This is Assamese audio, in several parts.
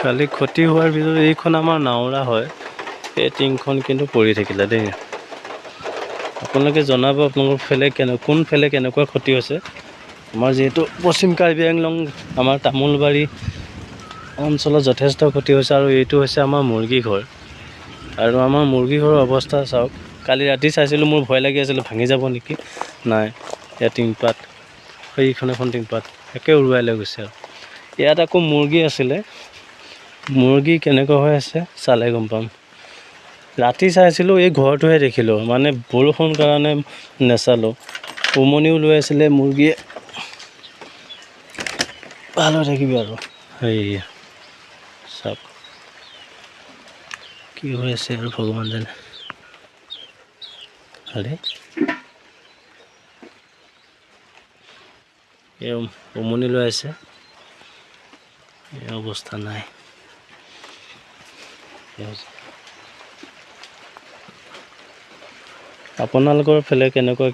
কালি ক্ষতি হোৱাৰ ভিতৰত এইখন আমাৰ নাওৰা হয়, এই টিংখন কিন্তু পৰি থাকিলে দেই। আপোনালোকে জনাব আপোনালোকৰ ফালে কোনফালে কেনেকুৱা ক্ষতি হৈছে। আমাৰ যিহেতু পশ্চিম কাৰ্বি আংলং আমাৰ তামোলবাৰী অঞ্চলত যথেষ্ট ক্ষতি হৈছে। আৰু এইটো হৈছে আমাৰ মুৰ্গী ঘৰ, আৰু আমাৰ মুৰ্গী ঘৰৰ অৱস্থা চাওক। কালি ৰাতি চাইছিলোঁ, মোৰ ভয় লাগি আছিলে ভাঙি যাব নেকি, নাই। ইয়াত টিংপাত, সেইখন এখন টিংপাত একে উৰুৱাই লৈ গৈছে। আৰু ইয়াত আকৌ মুৰ্গী আছিলে, মুৰ্গী কেনেকুৱা হৈ আছে চালে গম পাম। ৰাতি চাইছিলোঁ, এই ঘৰটোহে দেখিলোঁ, মানে বৰষুণ কাৰণে নেচালোঁ। উমনিও লৈ আছিলে মুৰ্গীয়ে। ভাল হৈ থাকিবি আৰু সেয়া চাওক কি হৈ আছে আৰু ভগৱান জানে। ভালে এই উমনি লৈ আছে, এই অৱস্থা নাই। আপোনালোকৰ ফালে কেনেকুৱা,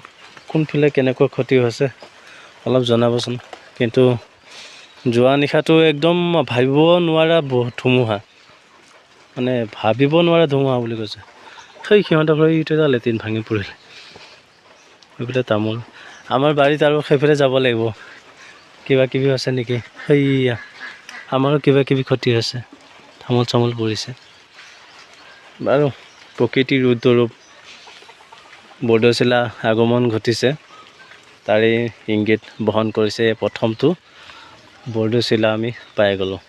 কোনফালে কেনেকুৱা ক্ষতি হৈছে অলপ জনাবচোন। কিন্তু যোৱা নিশাটো একদম ভাবিব নোৱাৰা ধুমুহা, মানে ভাবিব নোৱাৰা ধুমুহা বুলি কৈছে। সেই সিহঁতৰ ঘৰৰ ইটো এটা লেট্ৰিন ভাঙি পৰিলে, সেইফালে তামোল। আমাৰ বাৰীত আৰু সেইফালে যাব লাগিব, কিবা কিবি আছে নেকি। সেইয়া আমাৰো কিবা কিবি ক্ষতি হৈছে, তামোল চামোল পৰিছে। বাৰু প্ৰকৃতিৰ ৰুদ্ৰৰূপ বৰদৈচিলা আগমন ঘটিছে, তাৰেই ইংগিত বহন কৰিছে প্ৰথমটো বৰদৈচিলা আমি পাই গ'লোঁ।